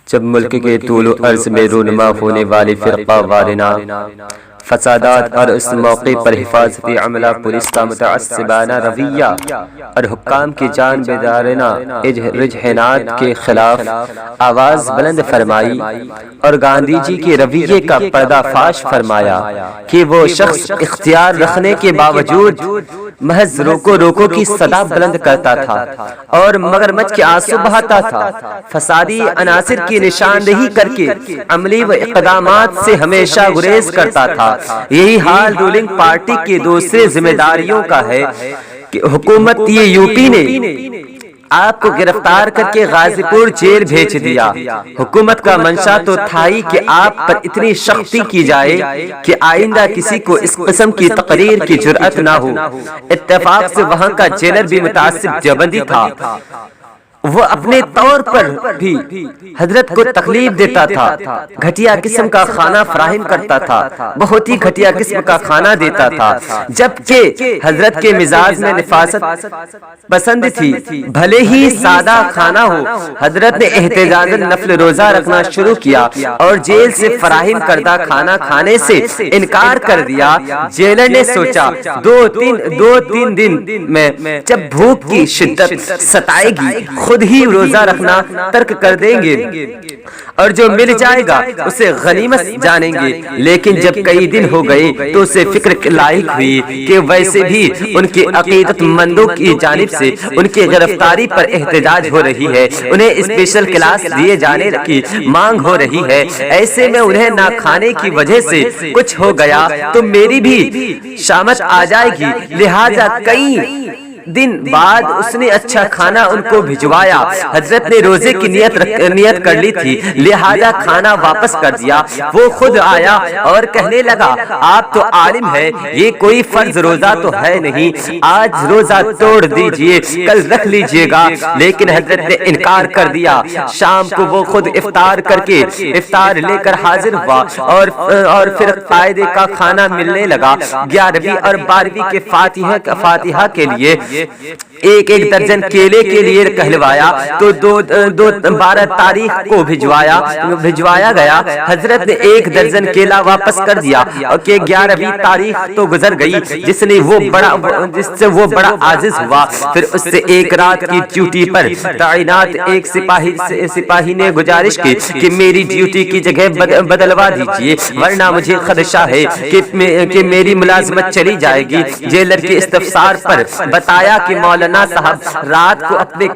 جب ملک کے طول و عرض میں رونما ہونے والی فرقہ وارانہ فسادات اور اس موقع پر حفاظتی عملہ پولیس کا متعصبانہ رویہ اور حکام کی جان بیدارانہ رجحانات کے خلاف آواز بلند فرمائی اور گاندھی جی کے رویے کا پردہ فاش فرمایا کہ وہ شخص اختیار رکھنے کے باوجود محض روکو روکو کی صدا بلند کرتا تھا اور مگرمچھ کے آنسو بہاتا تھا، فسادی عناصر کی نشاندہی کر کے عملی و اقدامات سے ہمیشہ گریز کرتا تھا۔ یہی حال رولنگ پارٹی کی دوسری ذمہ داریوں کا ہے کہ حکومت یہ یو پی نے آپ کو گرفتار کر کے غازی پور جیل بھیج دیا۔ حکومت کا منشا تو تھا ہی کہ آپ پر اتنی سختی کی جائے کہ آئندہ کسی کو اس قسم کی تقریر کی جرأت نہ ہو۔ اتفاق سے وہاں کا جیلر بھی متعصب دیوبندی تھا، وہ اپنے طور پر بھی حضرت کو تکلیف دیتا تھا، گھٹیا قسم کا کھانا فراہم کرتا تھا، بہت ہی گھٹیا قسم کا کھانا دیتا تھا، جبکہ حضرت کے مزاج میں نفاست پسند تھی۔ بھلے ہی سادہ کھانا ہو، حضرت نے احتجاجاً نفل روزہ رکھنا شروع کیا اور جیل سے فراہم کردہ کھانا کھانے سے انکار کر دیا۔ جیلر نے سوچا دو تین دن میں جب بھوک کی شدت ستائے گی خود ہی روزہ رکھنا ترک کر دیں گے اور جو مل جائے گا اسے غنیمت جانیں گے۔ لیکن جب کئی دن ہو گئے تو اسے فکر لاحق ہوئی کہ ویسے بھی ان کے عقیدت مندوں کی جانب سے ان کی گرفتاری پر احتجاج ہو رہی ہے، انہیں اسپیشل کلاس دیے جانے کی مانگ ہو رہی ہے، ایسے میں انہیں نہ کھانے کی وجہ سے کچھ ہو گیا تو میری بھی شامت آ جائے گی، لہذا کئی دن بعد اس نے اچھا کھانا ان کو بھجوایا۔ حضرت نے روزے کی نیت کر لی تھی، لہذا کھانا واپس کر دیا۔ وہ خود آیا اور کہنے لگا آپ تو عالم ہے، یہ کوئی فرض روزہ تو ہے نہیں، آج روزہ توڑ دیجئے کل رکھ لیجئے گا۔ لیکن حضرت نے انکار کر دیا۔ شام کو وہ خود افطار لے کر حاضر ہوا اور پھر قاعدے کا کھانا ملنے لگا۔ 11ویں اور 12ویں کے فاتحہ کے لیے ایک درجن کیلے کے لیے کہلوایا تو 12 تاریخ کو بھجوایا گیا۔ حضرت نے ایک درجن کیلا واپس کر دیا کہ 11ویں تاریخ تو گزر گئی، جس سے وہ بڑا عاجز ہوا۔ پھر اس سے ایک رات کی ڈیوٹی پر تعینات ایک سپاہی نے گزارش کی کہ میری ڈیوٹی کی جگہ بدلوا دیجیے ورنہ مجھے خدشہ ہے کہ میری ملازمت چلی جائے گی۔ جیلر کے استفسار پر بتایا کہ مولانا صاحب رات کو اپنے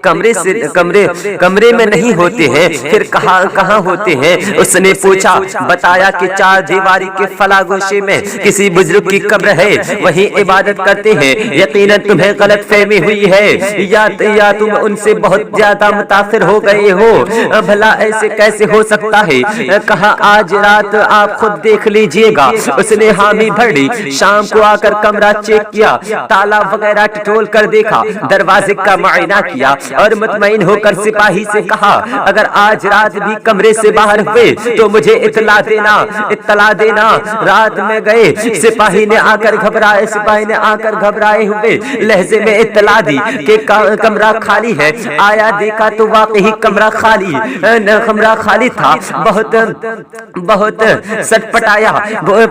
کمرے میں نہیں ہوتے ہیں، پھر کہاں ہوتے ہیں؟ اس نے پوچھا، بتایا کہ 4 دیواری کے فلاں گوشے میں کسی بزرگ کی قبر ہے، وہیں عبادت کرتے ہیں۔ یقیناً تمہیں غلط فہمی ہوئی ہے یا تم ان سے بہت زیادہ متاثر ہو گئے ہو، بھلا ایسے کیسے ہو سکتا ہے؟ کہا آج رات آپ خود دیکھ لیجئے گا۔ اس نے حامی بھر لی۔ شام کو آ کر کمرہ چیک کیا، تالا وغیرہ ٹٹول کر دیکھا، دروازے کا معائنہ کیا اور مطمئن ہو کر سپاہی سے کہا اگر آج رات بھی کمرے سے باہر ہوئے تو مجھے اطلاع دینا۔ رات میں گئے، سپاہی نے آ کر گھبرائے ہوئے لہجے میں اطلاع دی کہ کمرہ خالی ہے۔ آیا دیکھا تو واقعی کمرہ خالی تھا۔ بہت سٹپٹایا،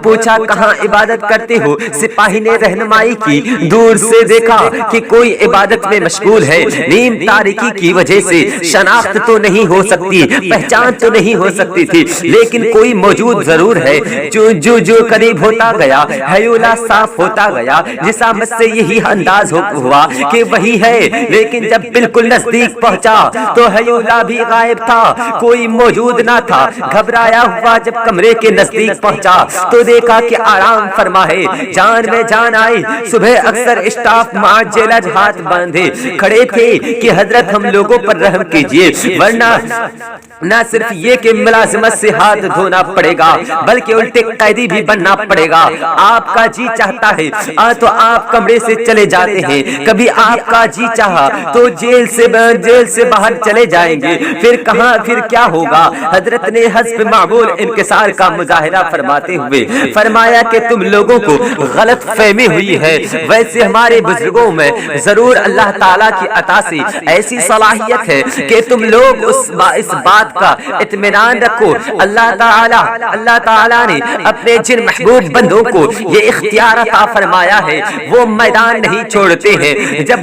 پوچھا کہاں عبادت کرتے ہو؟ سپاہی نے رہنمائی کی۔ دور سے دیکھا کہ کوئی عبادت میں مشغول ہے، نیم تاریکی کی وجہ سے شناخت تو نہیں ہو سکتی، پہچان تو نہیں ہو سکتی تھی، لیکن کوئی موجود ضرور ہے۔ جو قریب ہوتا گیا ہیولا صاف ہوتا گیا، جسامت سے یہی انداز ہوا کہ وہی ہے، لیکن جب بالکل نزدیک پہنچا تو ہیولا بھی غائب تھا، کوئی موجود نہ تھا۔ گھبرایا ہوا جب کمرے کے نزدیک پہنچا تو دیکھا کہ آرام فرما ہے، جان میں جان آئی۔ صبح اکثر اسٹاف جیلر ہاتھ باندھے کھڑے تھے کہ حضرت ہم لوگوں پر رحم کیجئے، ورنہ نہ صرف یہ کہ ملازمت سے ہاتھ دھونا پڑے گا بلکہ الٹے قیدی بھی بننا پڑے گا۔ آپ کا جی چاہتا ہے تو آپ کمرے سے چلے جاتے ہیں، کبھی آپ کا جی چاہا تو جیل سے باہر چلے جائیں گے، پھر کیا ہوگا؟ حضرت نے حسب معمول انکسار کا مظاہرہ فرماتے ہوئے فرمایا کہ تم لوگوں کو غلط فہمی ہوئی ہے، ویسے ہمارے بزرگوں میں ضرور اللہ تعالیٰ کی عطا سے ایسی صلاحیت ہے کہ تم لوگ اس بات کا اطمینان رکھو، اللہ تعالیٰ نے اپنے جن محبوب بندوں کو یہ اختیار عطا فرمایا ہے وہ میدان نہیں چھوڑتے ہیں۔ جب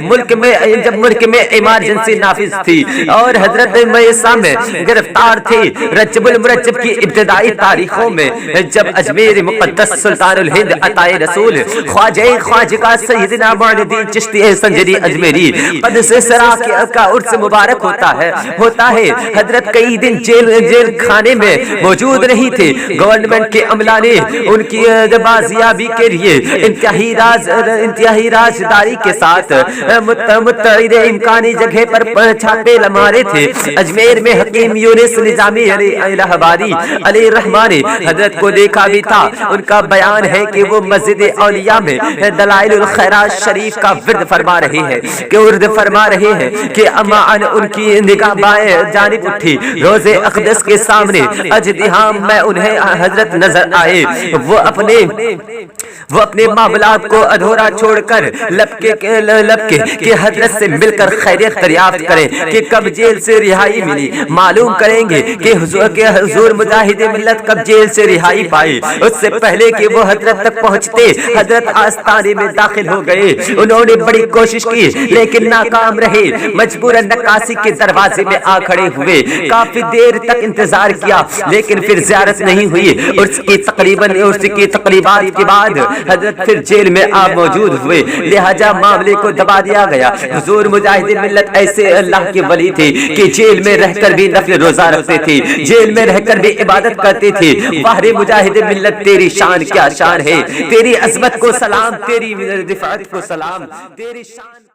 ملک میں ایمرجنسی نافذ تھی اور حضرت میسا میں گرفتار تھے، رجب المرجب کی ابتدائی تاریخوں میں جب اجمیر مقدس سلطان الہند عطائے رسول خواجہ سیدنا معین الدین چشتی سنجری اجمیری قدس سرا کا عرس مبارک ہوتا ہے، حضرت کئی دن جیل خانے میں موجود نہیں تھے۔ گورنمنٹ کے عملہ نے ان کی بازیابی کے لیے انتہائی رازداری کے ساتھ متعدد امکانی جگہ پر چھاپے مارے تھے۔ اجمیر میں حکیم یونس نظامی الہ آبادی علیہ الرحمن نے حضرت کو دیکھا بھی تھا۔ ان کا بیان ہے کہ وہ مسجد اولیاء میں دلائل الخیرات شریف کا ورد فرما رہے ہیں کہ اما ان کی نگاہ بائیں جانب اٹھی، روز اقدس کے سامنے اجدہام میں انہیں حضرت نظر آئے۔ وہ اپنے معاملات کو ادھورا چھوڑ کر لب کے حضرت سے مل کر خیریت دریافت کریں کہ کب جیل سے رہائی ملی، معلوم کریں گے کہ حضور مجاہد ملت کب جیل سے رہائی پائی۔ اس سے پہلے کہ وہ حضرت تک پہنچتے حضرت آستانے میں داخل ہو گئے۔ انہوں نے بڑی کوشش کی لیکن ناکام رہے، مجبوراً نکاسی کے دروازے میں آ کھڑے ہوئے۔ کافی دیر تک انتظار کیا لیکن پھر زیارت نہیں ہوئی۔ عرس کی تقریبات کے بعد حضرت پھر جیل میں موجود ہوئے، لہذا معاملے کو دبا دیا گیا۔ حضور مجاہد ملت ایسے اللہ کے ولی تھے کہ جیل میں رہ کر بھی نفل روزہ رکھتے تھے، جیل میں رہ کر بھی عبادت کرتے تھے۔ واہ مجاہد ملت، تیری شان کیا شان ہے، تیری عظمت کو سلام، تیری رفعت کو سلام، تیری شان